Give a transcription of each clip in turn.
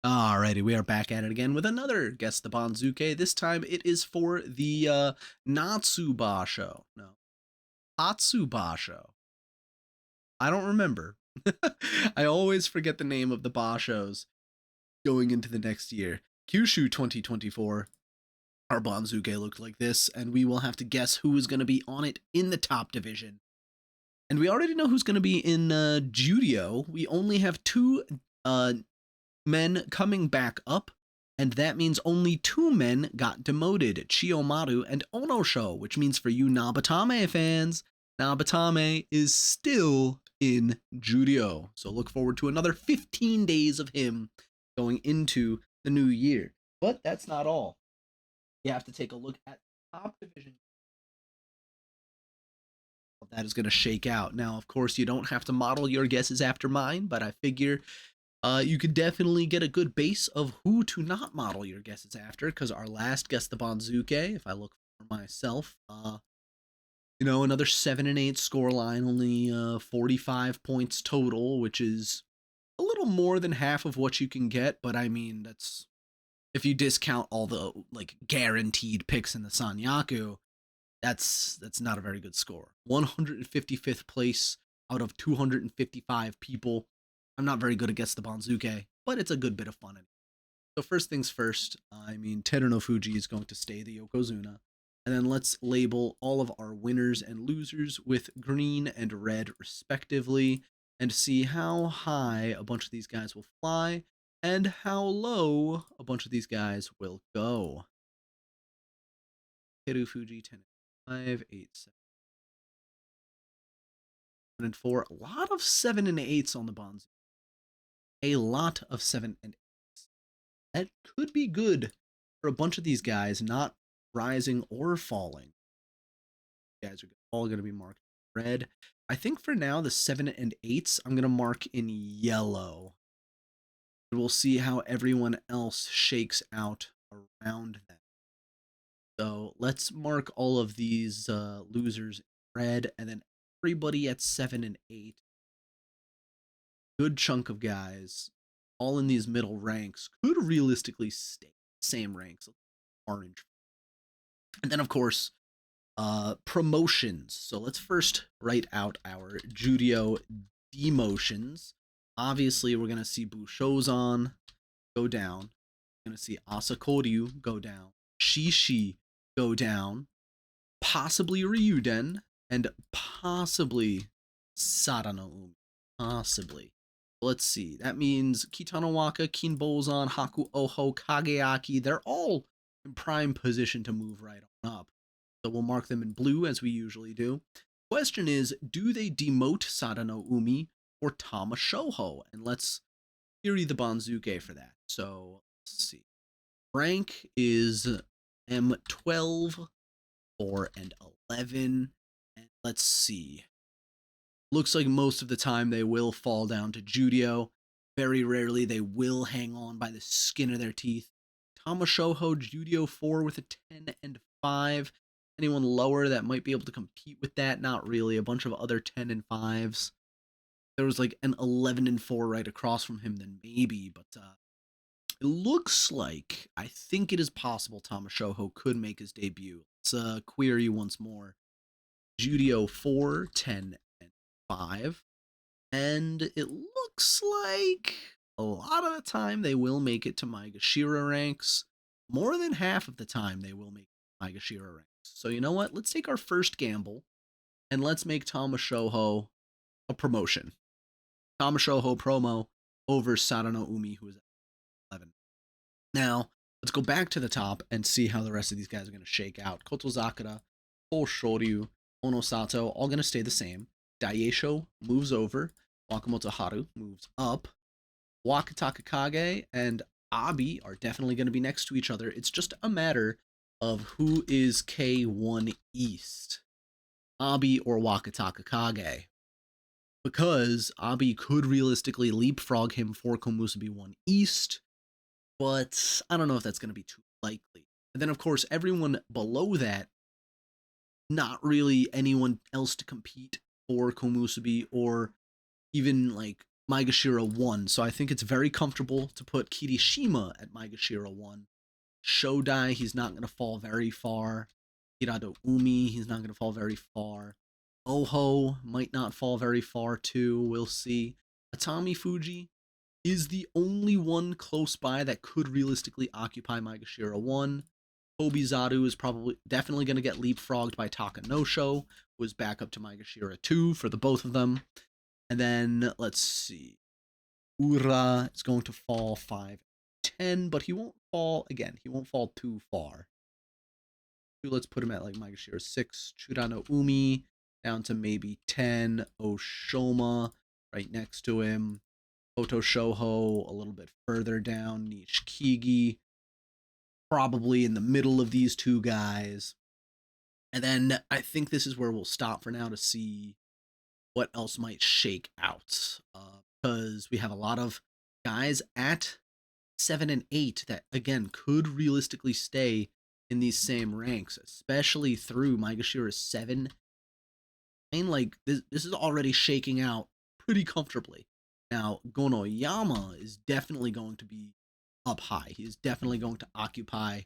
Alrighty, we are back at it again with another Guess the Banzuke. This time it is for the Natsu Basho. No, Hatsu Basho. I don't remember. I always forget the name of the Bashos going into the next year. Kyushu 2024. Our Banzuke looked like this, and we will have to guess who is going to be on it in the top division. And we already know who's going to be in Judio. We only have two men coming back up, and that means only two men got demoted, Chiyomaru and Onosho, which means for you Nabatame fans, Nabatame is still in Judio. So look forward to another 15 days of him going into the new year. But that's not all. You have to take a look at top division. That is going to shake out. Now, of course, you don't have to model your guesses after mine, but I figure you could definitely get a good base of who to not model your guesses after, because our last Guess the Banzuke, if I look for myself, another 7-8 scoreline, only 45 points total, which is a little more than half of what you can get, but I mean, that's if you discount all the like guaranteed picks in the Sanyaku, that's not a very good score. 155th place out of 255 people. I'm not very good at Guess the Banzuke, but it's a good bit of fun. So first things first, I mean, Teruno Fuji is going to stay the Yokozuna. And then let's label all of our winners and losers with green and red respectively, and see how high a bunch of these guys will fly and how low a bunch of these guys will go. Teru Fuji 10 5, 8, 7, and 4. A lot of 7 and 8s on the Banzuke. A lot of 7 and 8s. That could be good for a bunch of these guys not rising or falling. You guys are all going to be marked red. I think for now, the 7 and 8s, I'm going to mark in yellow. We'll see how everyone else shakes out around them. So let's mark all of these losers in red, and then everybody at 7 and 8. Good chunk of guys, all in these middle ranks, could realistically stay same ranks, orange. And then, of course, promotions. So let's first write out our Judio demotions. Obviously, we're going to see Bushozan go down. We're going to see Asakoryu go down. Shishi go down. Possibly Ryuden. And possibly Sadanoumi. Possibly. Let's see. That means Kitanowaka, Kinbozan, Haku Oho, Kageaki. They're all in prime position to move right on up. So we'll mark them in blue as we usually do. Question is, do they demote Sadanoumi or Tamashoho? And let's query the Banzuke for that. So let's see. Rank is M12, 4, and 11. And let's see. Looks like most of the time they will fall down to Judio. Very rarely they will hang on by the skin of their teeth. Tamashoho, Judio 4 with a 10 and 5. Anyone lower that might be able to compete with that? Not really. A bunch of other 10 and 5s. There was like an 11 and 4 right across from him, then maybe, but it looks like, I think it is possible Tamashoho could make his debut. Let's query once more. Judio 4, 10, and 5. And it looks like a lot of the time they will make it to Maegashira ranks. More than half of the time they will make Maegashira ranks. So you know what? Let's take our first gamble and let's make Tamashoho a promotion. Tamashoho promo over Sadanoumi, who is at 11. Now, let's go back to the top and see how the rest of these guys are going to shake out. Kotozakura, Shoryu, Onosato, all going to stay the same. Daisho moves over. Wakamoto Haru moves up. Wakataka Kage and Abi are definitely going to be next to each other. It's just a matter of who is K1 East, Abi or Wakataka Kage. Because Abi could realistically leapfrog him for Komusubi 1 East, but I don't know if that's going to be too likely. And then, of course, everyone below that, not really anyone else to compete for Komusubi or even like Maegashira 1. So I think it's very comfortable to put Kirishima at Maegashira 1. Shodai, he's not going to fall very far. Hirado Umi, he's not going to fall very far. Oho might not fall very far too. We'll see. Atami Fuji is the only one close by that could realistically occupy Maegashira 1. Kobizaru is probably definitely going to get leapfrogged by Takanosho, who is back up to Maegashira 2 for the both of them. And then let's see. Ura is going to fall 5, 10, but he won't fall again. He won't fall too far. Let's put him at like Maegashira 6. Churano Umi down to maybe 10. Oshoma right next to him. Oto Shoho a little bit further down. Nishikigi probably in the middle of these two guys. And then I think this is where we'll stop for now to see what else might shake out. Because we have a lot of guys at 7 and 8 that, again, could realistically stay in these same ranks, especially through Maegashira 7. Like, this is already shaking out pretty comfortably. Now, Gonoyama is definitely going to be up high. He is definitely going to occupy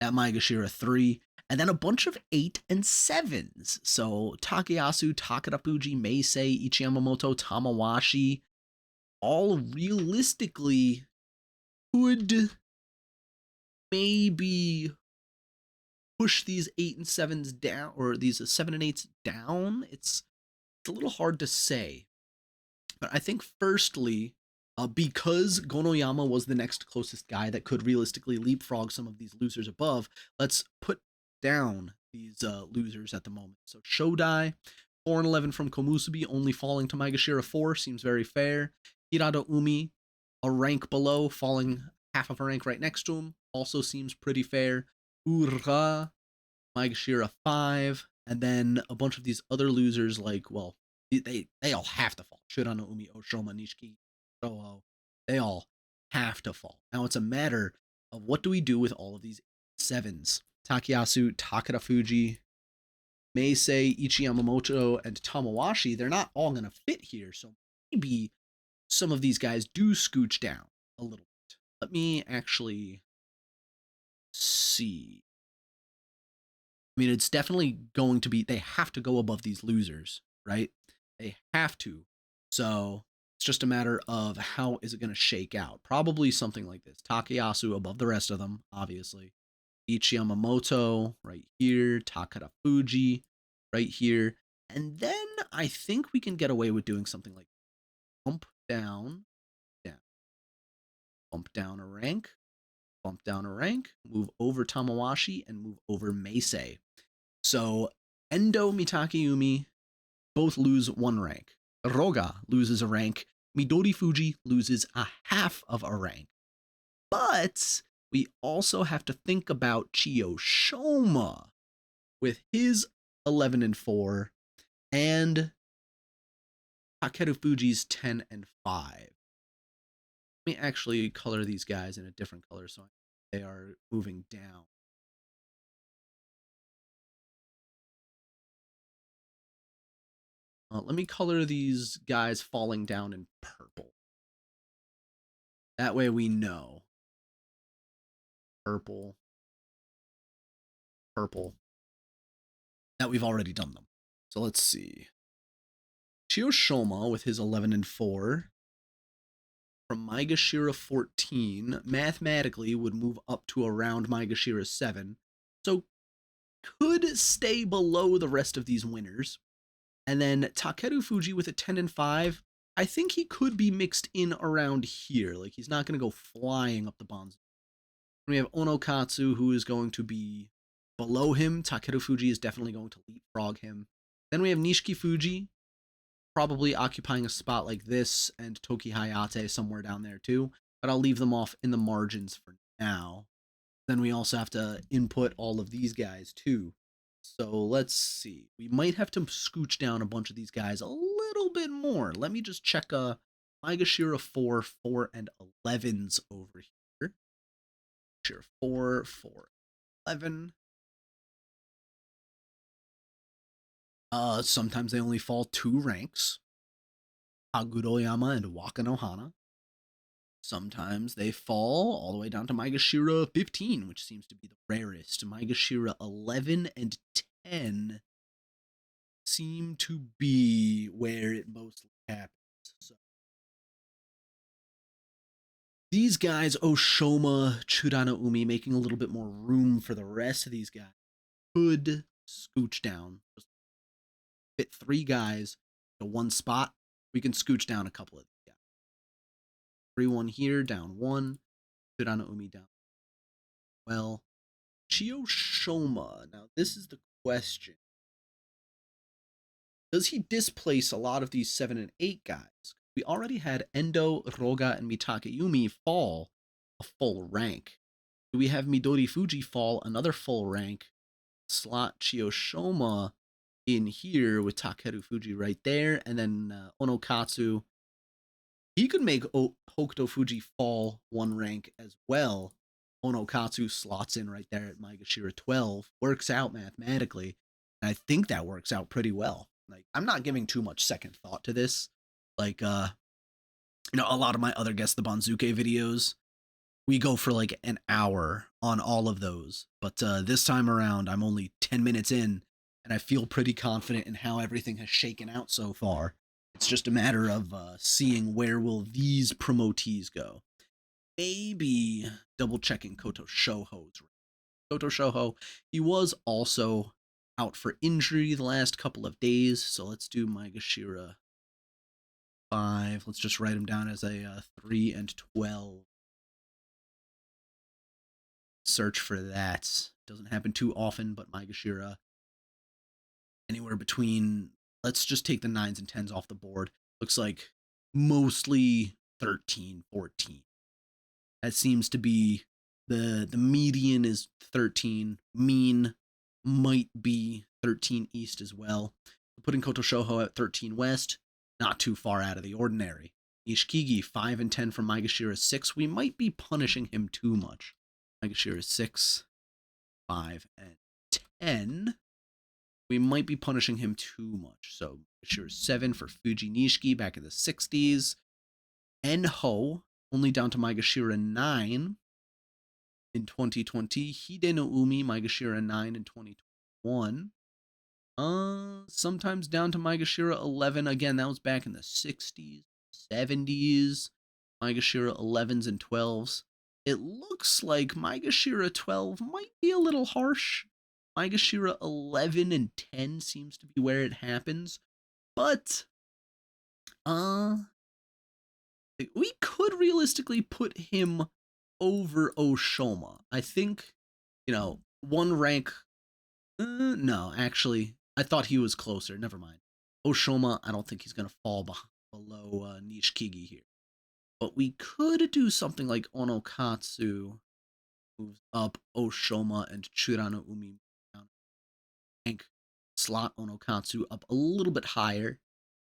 at Maegashira 3. And then a bunch of 8 and 7s. So Takayasu, Takarafuji, Meisei, Ichiyamamoto, Tamawashi, all realistically could maybe push these 8 and 7s down, or these 7 and 8s down. It's a little hard to say. But I think firstly, because Gonoyama was the next closest guy that could realistically leapfrog some of these losers above, let's put down these losers at the moment. So Shodai, 4 and 11 from Komusubi, only falling to Maegashira 4, seems very fair. Hirado Umi, a rank below, falling half of a rank right next to him, also seems pretty fair. Ura, Maegashira 5, and then a bunch of these other losers like, well, they all have to fall. Shurano Umi, Oshoma, Nishiki, Soho, they all have to fall. Now it's a matter of what do we do with all of these 7s? Takayasu, Takarafuji, Meisei, Ichiyamamoto, and Tamawashi, they're not all going to fit here, so maybe some of these guys do scooch down a little bit. Let me actually see. I mean, it's definitely going to be, they have to go above these losers, right? They have to. So it's just a matter of how is it going to shake out. Probably something like this. Takayasu above the rest of them, obviously. Ichiyamamoto right here. Takarafuji right here. And then I think we can get away with doing something like bump down, down, bump down a rank, bump down a rank, move over Tamawashi, and move over Meisei. So Endo, Mitakeumi both lose 1 rank. Roga loses a rank. Midori Fuji loses a half of a rank. But we also have to think about Chiyoshoma with his 11 and 4 and Takeru Fuji's 10 and 5. Let me actually color these guys in a different color so they are moving down. Let me color these guys falling down in purple. That way we know. Purple. Purple. That we've already done them. So let's see. Chiyoshoma with his 11 and 4 from Maegashira 14 mathematically would move up to around Maegashira 7. So could stay below the rest of these winners. And then Takeru Fuji with a 10 and 5, I think he could be mixed in around here. Like, he's not going to go flying up the Banzuke. We have Onokatsu, who is going to be below him. Takeru Fuji is definitely going to leapfrog him. Then we have Nishiki Fuji, probably occupying a spot like this, and Toki Hayate somewhere down there too. But I'll leave them off in the margins for now. Then we also have to input all of these guys too. So let's see. We might have to scooch down a bunch of these guys a little bit more. Let me just check Maegashira 4, 4, and 11s over here. Maegashira 4, 4, 11. Sometimes they only fall 2 ranks. Kaguroyama and Wakanohana. Sometimes they fall all the way down to Maegashira 15, which seems to be the rarest. Maegashira 11 and 10 seem to be where it mostly happens. So these guys, Oshoma, Churana Umi, making a little bit more room for the rest of these guys, could scooch down. Just fit 3 guys to 1 spot. We can scooch down a couple of these guys. 3-1 here, down 1. Churana Umi down. Well, Chiyoshoma. Now, this is the question. Does he displace a lot of these 7 and 8 guys? We already had Endo, Roga, and Mitakeyumi fall a full rank. Do we have Midori Fuji fall another full rank? Slot Chiyoshoma in here with Takeru Fuji right there, and then Onokatsu. He could make Hokuto Fuji fall 1 rank as well. Onokatsu slots in right there at Maegashira 12. Works out mathematically. And I think that works out pretty well. Like, I'm not giving too much second thought to this. Like, a lot of my other Guess the Banzuke videos, we go for like an hour on all of those. But this time around, I'm only 10 minutes in, and I feel pretty confident in how everything has shaken out so far. It's just a matter of seeing where will these promotees go. Maybe double checking Koto Shoho's. Koto Shoho, he was also out for injury the last couple of days, so let's do Maegashira 5. Let's just write him down as a 3 and 12. Search for that. Doesn't happen too often, but Maegashira, anywhere between, let's just take the 9s and 10s off the board. Looks like mostly 13, 14. That seems to be the median is 13. Mean might be 13 East as well. Putting Koto Shoho at 13 West, not too far out of the ordinary. Ishikigi, 5 and 10 from Maegashira 6. We might be punishing him too much. Maegashira 6, 5, and 10. We might be punishing him too much. So Maegashira 7 for Fuji Nishiki back in the 60s. Enho, only down to Maegashira 9 in 2020. Hide no Umi, Maegashira 9 in 2021. Sometimes down to Maegashira 11. Again, that was back in the 60s, 70s. Maegashira 11s and 12s. It looks like Maegashira 12 might be a little harsh. Maegashira 11 and 10 seems to be where it happens. But, we could realistically put him over Oshoma. I think, 1 rank. No, actually, I thought he was closer. Never mind. Oshoma, I don't think he's going to fall below Nishikigi here. But we could do something like Onokatsu moves up, Oshoma and Churana Umi down. Rank slot Onokatsu up a little bit higher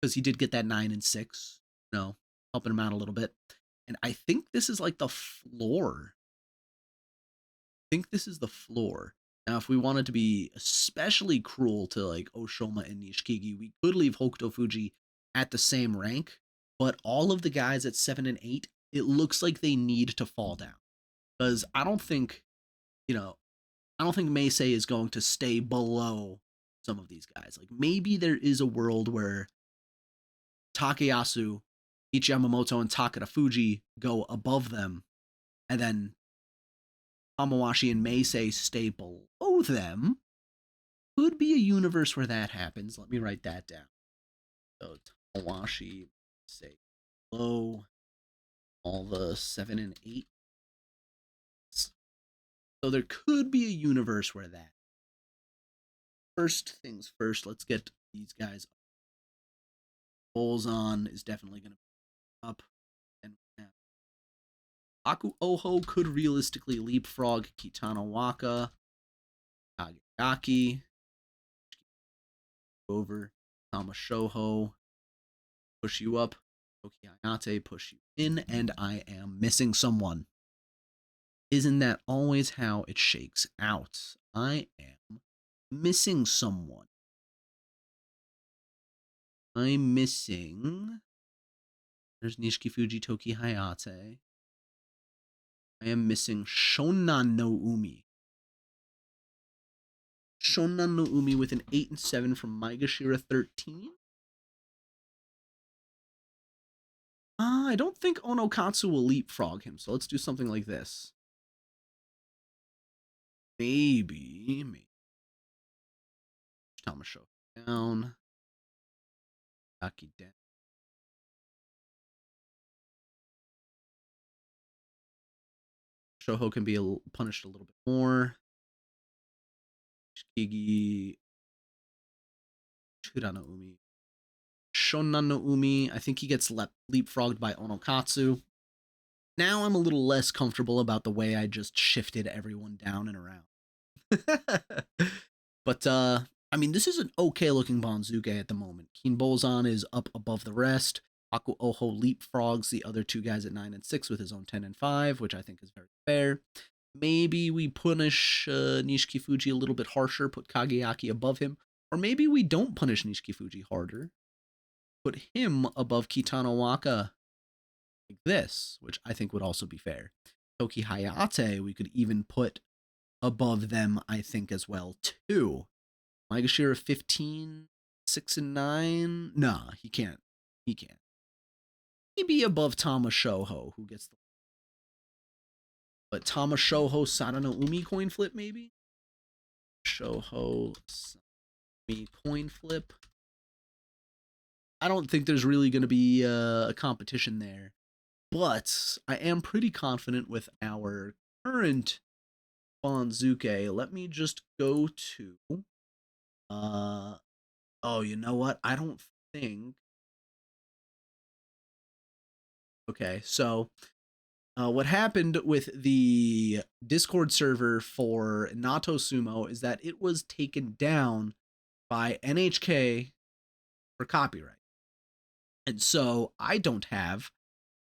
because he did get that 9 and 6. Helping him out a little bit. And I think this is like the floor. Now, if we wanted to be especially cruel to like Oshoma and Nishikigi, we could leave Hokuto Fuji at the same rank, but all of the guys at 7 and 8, it looks like they need to fall down. Because I don't think Meisei is going to stay below some of these guys. Like, maybe there is a world where Takayasu, Ichi Yamamoto, and Takeda Fuji go above them, and then Hamawashi and Meisei stay below them. Could be a universe where that happens. Let me write that down. So Hamawashi, Meisei below all the 7 and 8. So there could be a universe where that. First things first, let's get these guys up. Bolzon is definitely going to be up. And Aku Oho could realistically leapfrog Kitano Waka, Kageyaki, over Tama Shoho, push you up, Toki Hayate, push you in, and I am missing someone. Isn't that always how it shakes out? I am missing someone. I'm missing There's Nishikifuji Toki Hayate. I am missing Shonan no Umi. Shonan no Umi with an 8 and 7 from Maegashira 13. I don't think Onokatsu will leapfrog him, so let's do something like this. Maybe. Tamasho down. Taki down. Shoho can be punished a little bit more. Shikigi. Chura no Umi. Shonan no Umi. I think he gets leapfrogged by Onokatsu. Now I'm a little less comfortable about the way I just shifted everyone down and around. But, I mean, this is an okay looking Banzuke at the moment. Kinbozan is up above the rest. Aku Oho leapfrogs the other two guys at 9 and 6 with his own 10 and 5, which I think is very fair. Maybe we punish Nishikifuji a little bit harsher, put Kageyaki above him. Or maybe we don't punish Nishikifuji harder, put him above Kitano Waka like this, which I think would also be fair. Toki Hayate, we could even put above them, I think, as well, too. Maegashira 15, 6 and 9. Nah, he can't. He can't. He'd be above Tama Shoho, who gets the. But Tama Shoho Sadano Umi coin flip, maybe? Shoho Umi coin flip. I don't think there's really going to be a competition there. But I am pretty confident with our current Banzuke. Let me just go to. Oh, you know what? I don't think. Okay, so what happened with the Discord server for Nato Sumo is that it was taken down by NHK for copyright. And so I don't have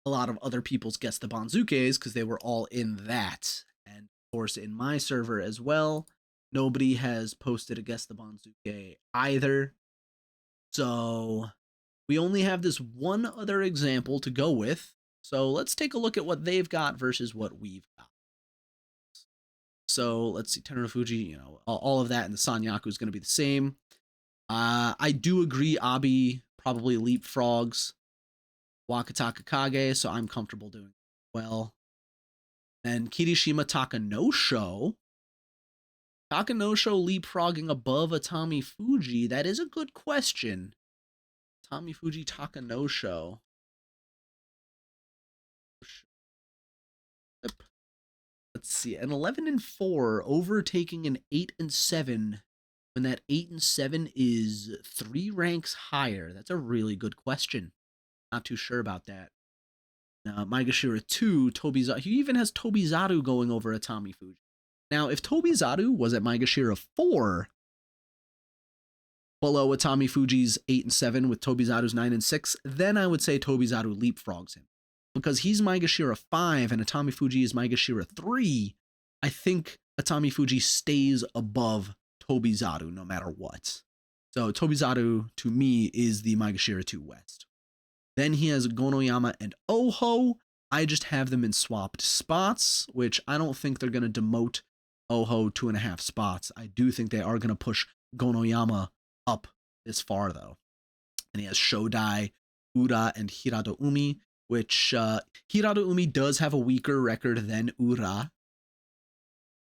a lot of other people's Guess the Banzukes because they were all in that. And of course, in my server as well, nobody has posted a Guess the Banzuke either. So we only have this one other example to go with. So let's take a look at what they've got versus what we've got. So let's see, Terunofuji, you know, all of that, and the Sanyaku is going to be the same. I do agree Abi probably leapfrogs Wakataka Kage, so I'm comfortable doing it well. Then Kirishima Takanosho. Takanosho leapfrogging above Atami Fuji. That is a good question. Atami Fuji Takanosho. Let's see, an 11 and 4 overtaking an 8 and 7 when that 8 and 7 is 3 ranks higher. That's a really good question. Not too sure about that. Maegashira 2, Tobizaru. He even has Tobizaru going over Atami Fuji. Now, if Tobizaru was at Maegashira 4, below Atami Fuji's 8 and 7 with Tobizaru's 9 and 6, then I would say Tobizaru leapfrogs him. Because he's Maegashira 5 and Atami Fuji is Maegashira 3, I think Atami Fuji stays above Tobizaru no matter what. So Tobizaru, to me, is the Maegashira 2 West. Then he has Gonoyama and Oho. I just have them in swapped spots, which I don't think they're going to demote Oho 2.5 spots. I do think they are going to push Gonoyama up this far, though. And he has Shodai, Ura, and Hirado Umi, which Hirado Umi does have a weaker record than Ura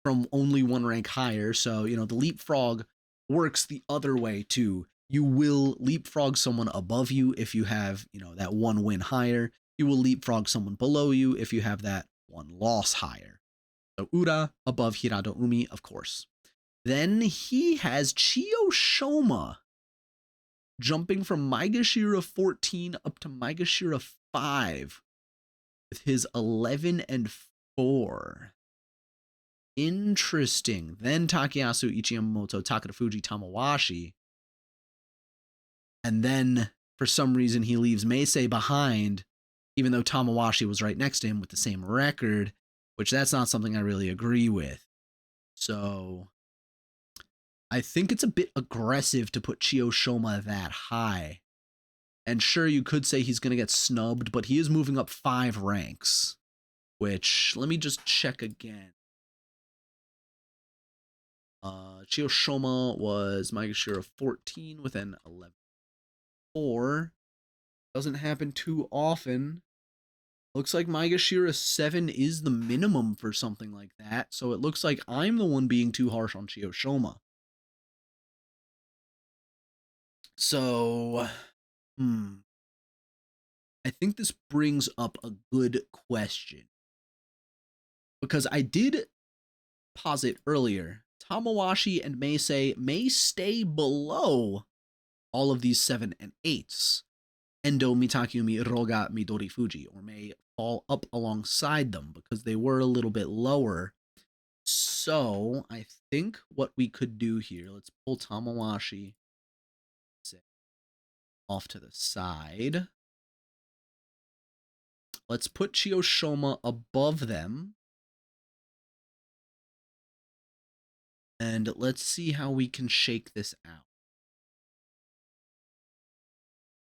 from only 1 rank higher. So, you know, the leapfrog works the other way, too. You will leapfrog someone above you if you have, you know, that 1 win higher. You will leapfrog someone below you if you have that 1 loss higher. So Ura above Hirado Umi, of course. Then he has Chiyo Shoma jumping from Maegashira 14 up to Maegashira 5 with his 11 and 4. Interesting. Then Takayasu, Ichiyamamoto, Takada Fuji, Tamawashi. And then, for some reason, he leaves Meisei behind, even though Tamawashi was right next to him with the same record, which that's not something I really agree with. So, I think it's a bit aggressive to put Chiyo Shoma that high. And sure, you could say he's going to get snubbed, but he is moving up 5 ranks. Which, let me just check again. Chiyoshoma was Maegashira 14 with an 11-4. Doesn't happen too often. Looks like Maegashira 7 is the minimum for something like that. So it looks like I'm the one being too harsh on Chiyoshoma. So, I think this brings up a good question. Because I did posit earlier, Tamawashi and Meisei may stay below all of these 7 and 8s. Endo, Mitakyumi, Roga, Midori, Fuji, or may fall up alongside them because they were a little bit lower. So I think what we could do here, let's pull Tamawashi off to the side. Let's put Chiyoshoma above them. And let's see how we can shake this out.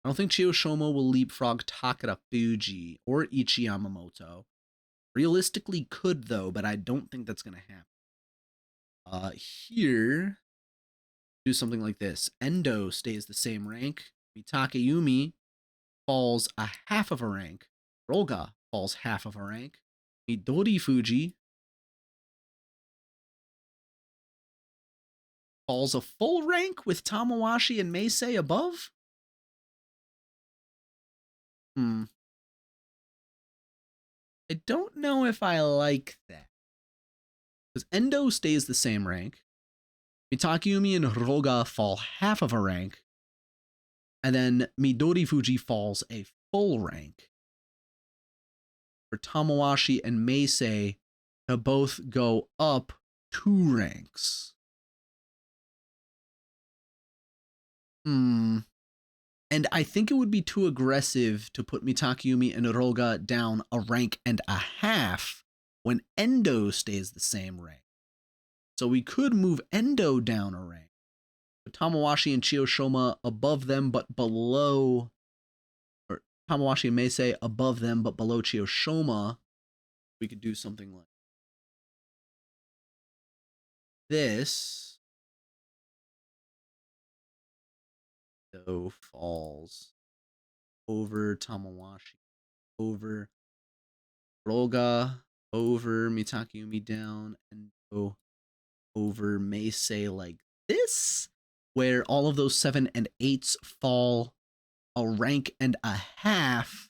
I don't think Chiyoshoma will leapfrog Takara Fuji or Ichi Yamamoto. Realistically could though, but I don't think that's going to happen. Here, do something like this. Endo stays the same rank. Takayumi falls a half of a rank. Roga falls half of a rank. Midori Fuji falls a full rank with Tamawashi and Meisei above. I don't know if I like that. Because Endo stays the same rank. Mitakyumi and Roga fall half of a rank. And then Midori Fuji falls a full rank. For Tamawashi and Meisei to both go up 2 ranks. And I think it would be too aggressive to put Mitakyumi and Roga down a rank and a half when Endo stays the same rank. So we could move Endo down a rank. But Tamawashi and Chiyoshoma above them but below, or Tamawashi and Meisei above them but below Chiyoshoma. We could do something like this. Endo falls over Tamawashi, over Roga, over Mitakyumi down, and go over Meisei like this, where all of those 7 and 8s fall a rank and a half,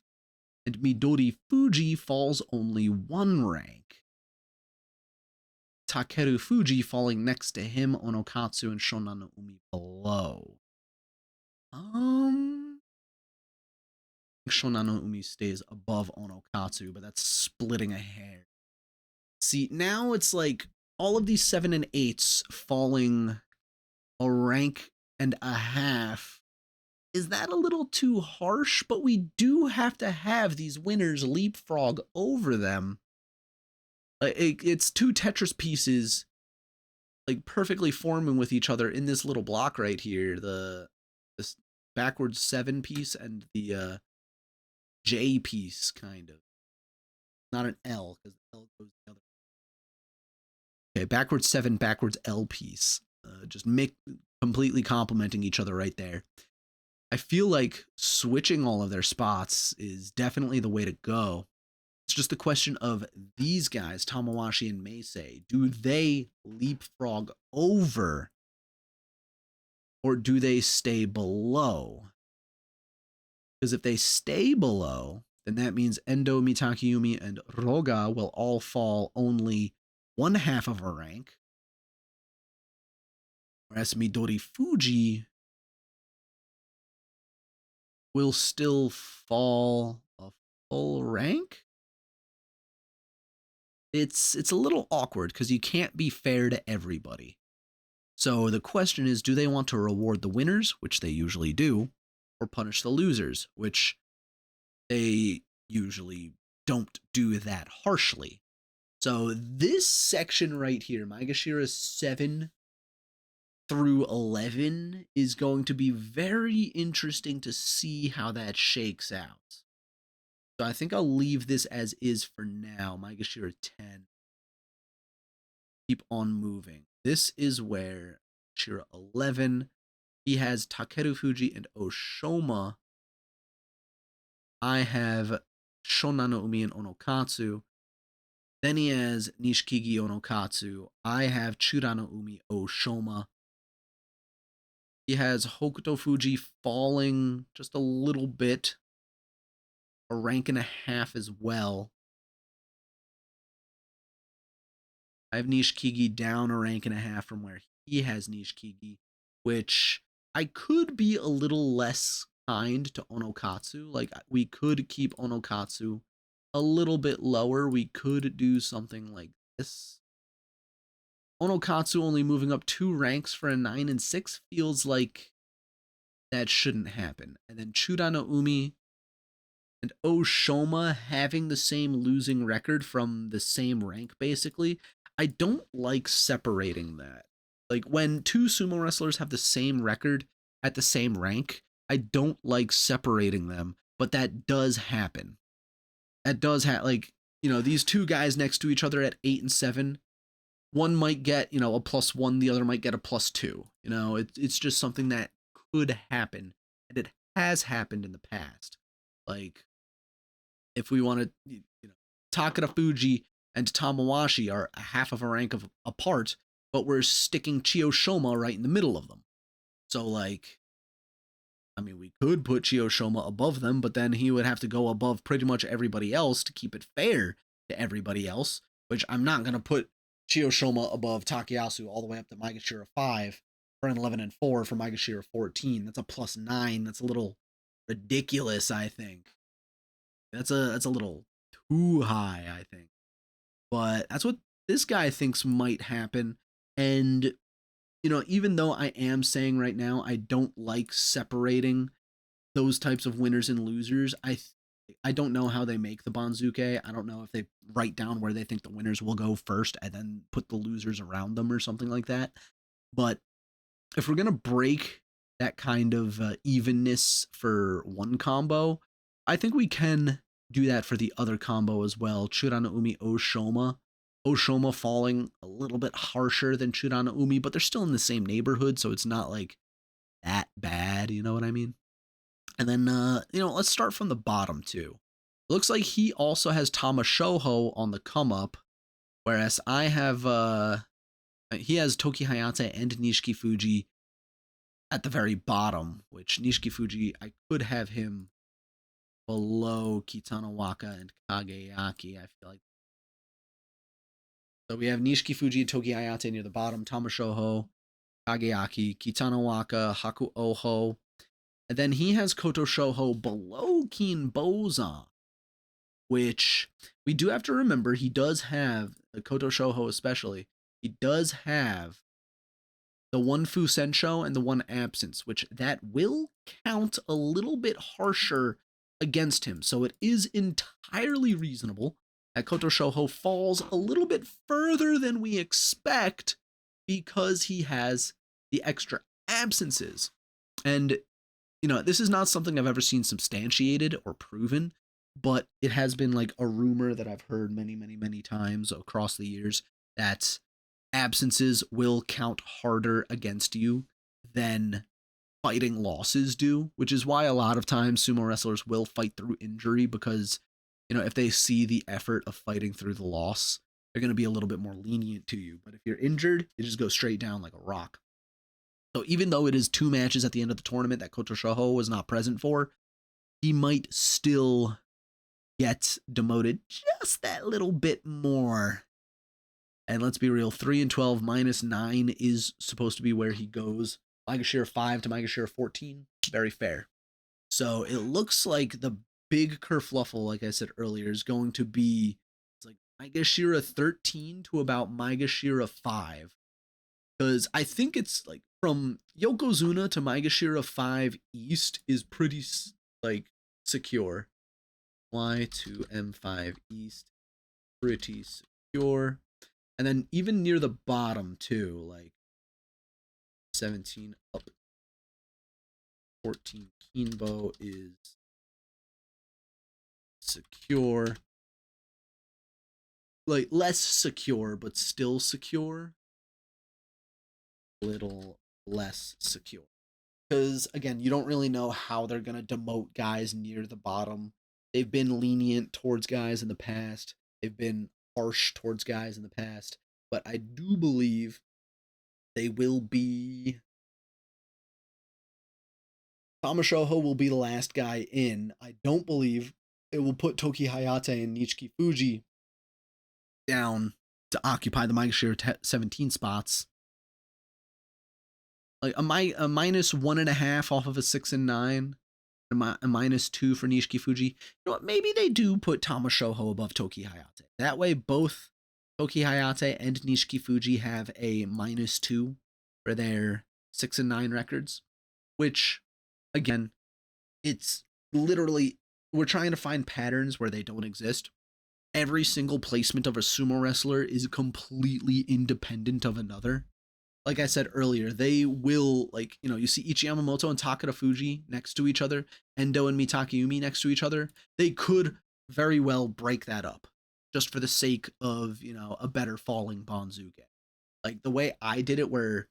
and Midori Fuji falls only 1 rank. Takeru Fuji falling next to him, Onokatsu and Shonan no Umi below. Shonan no Umi stays above Onokatsu, but that's splitting a hair. See, now it's like all of these 7 and 8s falling a rank and a half. Is that a little too harsh? But we do have to have these winners leapfrog over them. It's 2 Tetris pieces like perfectly forming with each other in this little block right here. This backwards 7 piece and the J piece, kind of. Not an L, because the L goes the other. Okay, backwards 7, backwards L piece. Just completely complementing each other right there. I feel like switching all of their spots is definitely the way to go. It's just a question of these guys, Tamawashi and Meisei. Do they leapfrog over? Or do they stay below? Because if they stay below, then that means Endo, Mitakyumi, and Roga will all fall only 1/2 of a rank. Whereas Midori Fuji will still fall a full rank. It's a little awkward because you can't be fair to everybody. So the question is, do they want to reward the winners, which they usually do, or punish the losers, which they usually don't do that harshly? So this section right here, Maegashira 7 through 11 is going to be very interesting to see how that shakes out. So I think I'll leave this as is for now. Maegashira 10. Keep on moving. This is where Shira 11, he has Takeru Fuji and Oshoma. I have Shonan no Umi and Onokatsu. Then he has Nishikigi Onokatsu. I have Chura no Umi Oshoma. He has Hokuto Fuji falling just a little bit, a rank and a half as well. I have Nishikigi down a rank and a half from where he has Nishikigi, which I could be a little less kind to Onokatsu. Like, we could keep Onokatsu a little bit lower. We could do something like this. Onokatsu only moving up 2 ranks for a 9 and 6 feels like that shouldn't happen. And then Chura no Umi and Oshoma having the same losing record from the same rank, basically. I don't like separating that. Like, when 2 sumo wrestlers have the same record at the same rank, I don't like separating them, but that does happen. That does like, these 2 guys next to each other at 8 and 7, one might get, a +1, the other might get a +2. It's just something that could happen, and it has happened in the past. Like, if we want to, Takeda Fuji and Tamawashi are a half of a rank apart, but we're sticking Chiyoshoma right in the middle of them. So, like, I mean, we could put Chiyoshoma above them, but then he would have to go above pretty much everybody else to keep it fair to everybody else, which I'm not going to put Chiyoshoma above Takayasu all the way up to Maegashira 5 for an 11 and 4 for Maegashira 14. That's a +9. That's a little ridiculous, I think. That's a little too high, I think. But that's what this guy thinks might happen. And, even though I am saying right now I don't like separating those types of winners and losers, I don't know how they make the Banzuke. I don't know if they write down where they think the winners will go first and then put the losers around them or something like that. But if we're going to break that kind of evenness for one combo, I think we can do that for the other combo as well. Chura no Umi Oshoma. Oshoma falling a little bit harsher than Chura no Umi, but they're still in the same neighborhood, so it's not like that bad, you know what I mean? And then, let's start from the bottom too. Looks like he also has Tama Shoho on the come up, whereas I have, he has Toki Hayate and Nishiki Fuji at the very bottom, which Nishiki Fuji, I could have him below Kitano Waka and Kageyaki, I feel like. So we have Nishiki Fuji and Toki Hayate near the bottom, Tama Shoho, Kageyaki, Kitano Waka, Haku Oho. And then he has Koto Shoho below Keen Bozan, which we do have to remember he does have, Koto Shoho especially, he does have the 1 Fusensho and the 1 absence, which that will count a little bit harsher against him. So it is entirely reasonable that Koto Shoho falls a little bit further than we expect because he has the extra absences. And, this is not something I've ever seen substantiated or proven, but it has been like a rumor that I've heard many, many, many times across the years that absences will count harder against you than fighting losses do, which is why a lot of times sumo wrestlers will fight through injury because, if they see the effort of fighting through the loss, they're going to be a little bit more lenient to you. But if you're injured, you just go straight down like a rock. So even though it is 2 matches at the end of the tournament that Koto Shoho was not present for, he might still get demoted just that little bit more. And let's be real, 3 and 12 minus 9 is supposed to be where he goes. Maegashira 5 to Maegashira 14, very fair. So it looks like the big kerfluffle, like I said earlier, is going to be like Maegashira 13 to about Maegashira 5. Because I think it's like from Yokozuna to Maegashira 5 East is pretty like secure. Y to M5 East, pretty secure. And then even near the bottom too, like 17 up. 14 Keenbow is secure. Like, less secure, but still secure. A little less secure. Because, again, you don't really know how they're going to demote guys near the bottom. They've been lenient towards guys in the past. They've been harsh towards guys in the past. But I do believe they will be... Tamashoho will be the last guy in. I don't believe it will put Toki Hayate and Nichiki Fuji down to occupy the Maegashira 17 spots. Like a minus 1.5 off of a 6 and 9, a -2 for Nishiki Fuji. You know what? Maybe they do put Tamashoho above Toki Hayate. That way, both Toki Hayate and Nishiki Fuji have a -2 for their 6 and 9 records. Which, again, it's literally, we're trying to find patterns where they don't exist. Every single placement of a sumo wrestler is completely independent of another. Like I said earlier, they will, like, you know, you see Ichi Yamamoto and Takara Fuji next to each other, Endo and Mitakeumi next to each other. They could very well break that up just for the sake of, you know, a better falling Banzuke. Like the way I did it, where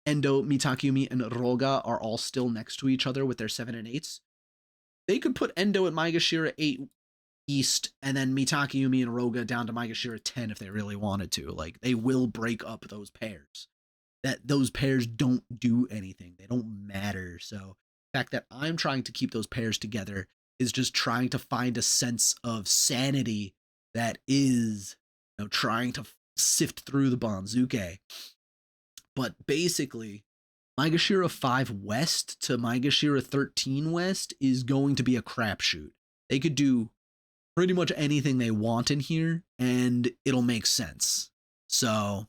Endo, Mitakeumi, and Roga are all still next to each other with their 7 and 8s. They could put Endo at Maegashira 8 East and then Mitakeumi and Roga down to Maegashira 10 if they really wanted to. Like, they will break up those pairs. That those pairs don't do anything. They don't matter. So the fact that I'm trying to keep those pairs together is just trying to find a sense of sanity that is, you know, trying to sift through the Banzuke. But basically, Maegashira 5 West to Maegashira 13 West is going to be a crapshoot. They could do pretty much anything they want in here, and it'll make sense. So,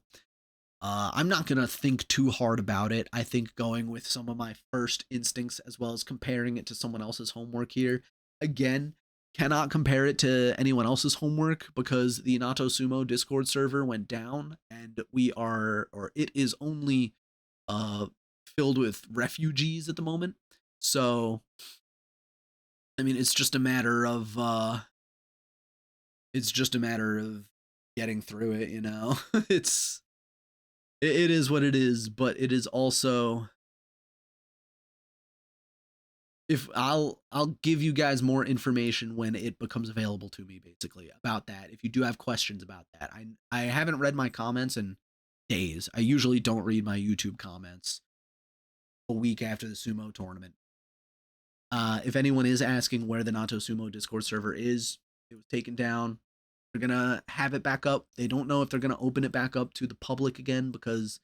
I'm not going to think too hard about it. I think going with some of my first instincts as well as comparing it to someone else's homework here. Again, cannot compare it to anyone else's homework because the LeoDSumo Discord server went down and it is only filled with refugees at the moment. So, I mean, it's just a matter of getting through it, you know. It is what it is, but it is also, if I'll give you guys more information when it becomes available to me, basically, about that. If you do have questions about that. I haven't read my comments in days. I usually don't read my YouTube comments a week after the sumo tournament. If anyone is asking where the LeoDSumo Discord server is, it was taken down. They're gonna have it back up. They don't know if they're gonna open it back up to the public again because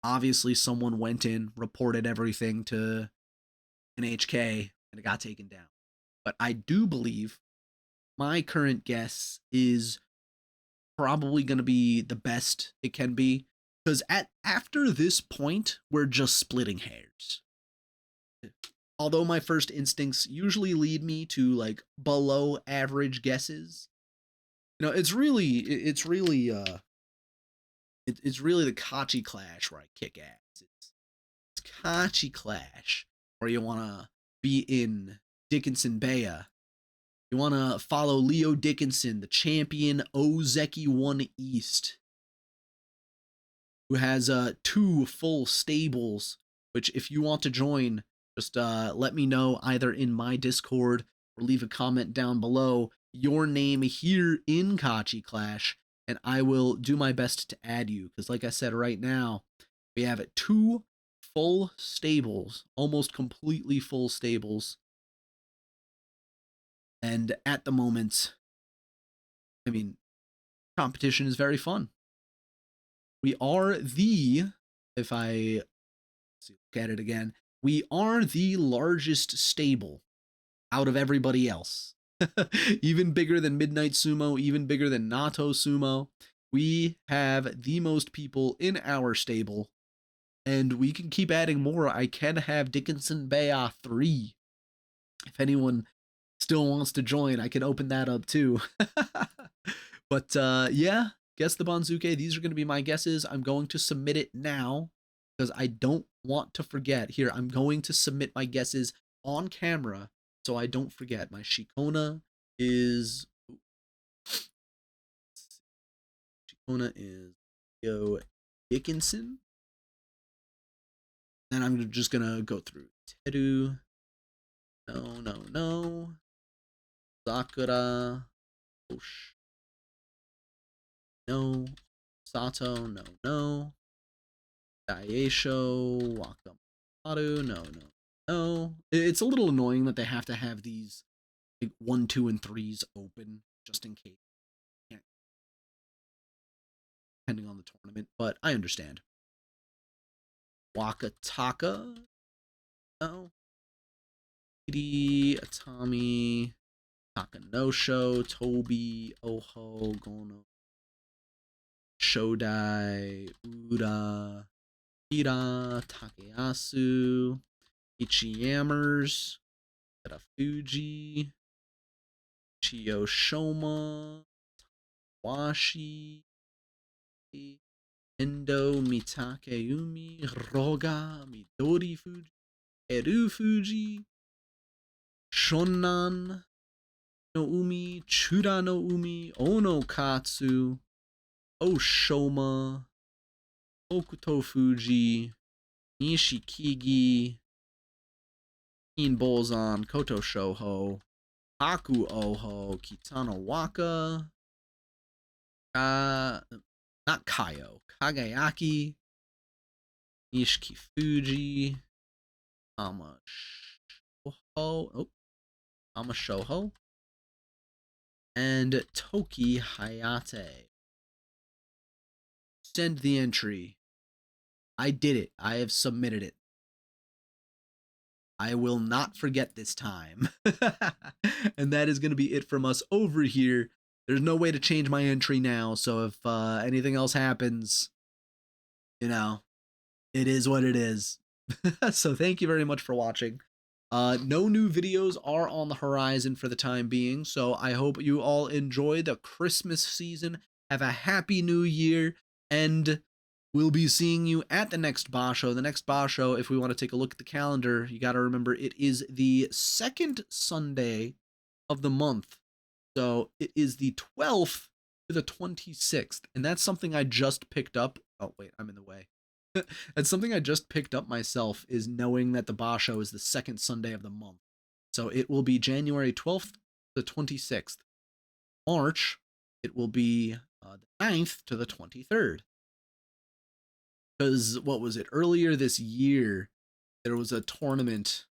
obviously someone went in, reported everything to NHK, and it got taken down. But I do believe my current guess is probably going to be the best it can be, because after this point, we're just splitting hairs. Although my first instincts usually lead me to like below average guesses, you know, it's really the Kachi Clash where I kick ass. It's Kachi Clash where you want to be in Dickinson Baya. You want to follow Leo Dickinson, the champion Ozeki 1 East, who has 2 full stables, which if you want to join, just let me know either in my Discord or leave a comment down below your name here in Kachi Clash, and I will do my best to add you, because like I said, right now, we have 2 full stables, almost completely full stables, and at the moment, I mean, competition is very fun. We are if I look at it again, we are the largest stable out of everybody else. Even bigger than Midnight Sumo, even bigger than LeoDSumo. We have the most people in our stable, and we can keep adding more. I can have Dickinson Baya 3. If anyone still wants to join, I can open that up too. But yeah, guess the Banzuke. These are going to be my guesses. I'm going to submit it now. because I don't want to forget. Here, I'm going to submit my guesses on camera so I don't forget. My Shikona is Leo Dickinson. And I'm just gonna go through Teru. No. Sakura. Osh. No. Sato. No. Daisho. Wakamoto. No. It's a little annoying that they have to have these like 1, 2, and 3s open just in case. Depending on the tournament, but I understand. Wakataka. No. Atami. Takanosho, Toby, Oho, Gono, Shodai, Uda, Hira, Takeyasu, Ichiyamers, Fuji, Chiyoshoma, Washi, Endo, Mitakeumi, Roga, Midori Fuji, Eru Fuji, Shonan no Umi, Chura no Umi, Ono Katsu, Oshoma, Okuto Fuji, Nishikigi, In Bolzan, Koto Shoho, Haku Oho, Kitano Waka, not Kaio, Kagayaki, Nishiki Fuji, Amashoho, and Toki Hayate. Send the entry. I did it. I have submitted it. I will not forget this time. And that is going to be it from us over here. There's no way to change my entry now, so if anything else happens, you know, it is what it is. So thank you very much for watching. No new videos are on the horizon for the time being, so I hope you all enjoy the Christmas season. Have a happy new year, and we'll be seeing you at the next Basho. The next Basho, if we want to take a look at the calendar, you got to remember it is the second Sunday of the month. So it is the 12th to the 26th, and that's something I just picked up. Oh, wait, I'm in the way. That's something I just picked up myself, is knowing that the Basho is the second Sunday of the month. So it will be January 12th to the 26th. March, it will be the 9th to the 23rd. Because, what was it, earlier this year, there was a tournament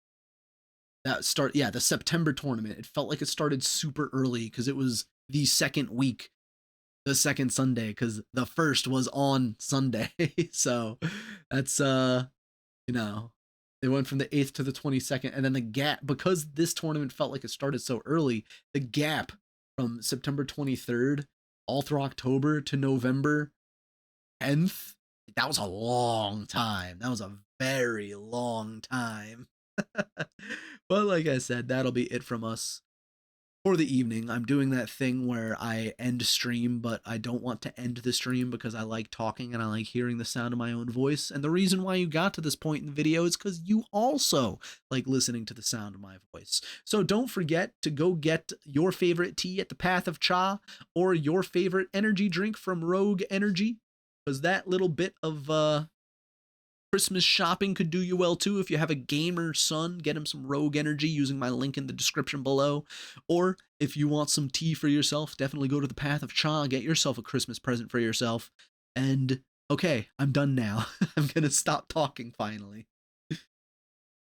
that the September tournament. It felt like it started super early because it was the second week, the second Sunday, because the first was on Sunday. So that's you know, they went from the 8th to the 22nd, and then the gap, because this tournament felt like it started so early, the gap from September 23rd all through October to November 10th, that was a long time. That was a very long time. But like I said, that'll be it from us for the evening. I'm doing that thing where I end stream, but I don't want to end the stream because I like talking and I like hearing the sound of my own voice. And the reason why you got to this point in the video is because you also like listening to the sound of my voice. So don't forget to go get your favorite tea at the Path of Cha, or your favorite energy drink from Rogue Energy, because that little bit of Christmas shopping could do you well too. If you have a gamer son, get him some Rogue Energy using my link in the description below. Or if you want some tea for yourself, definitely go to the Path of Cha, get yourself a Christmas present for yourself. And okay, I'm done now. I'm gonna stop talking finally.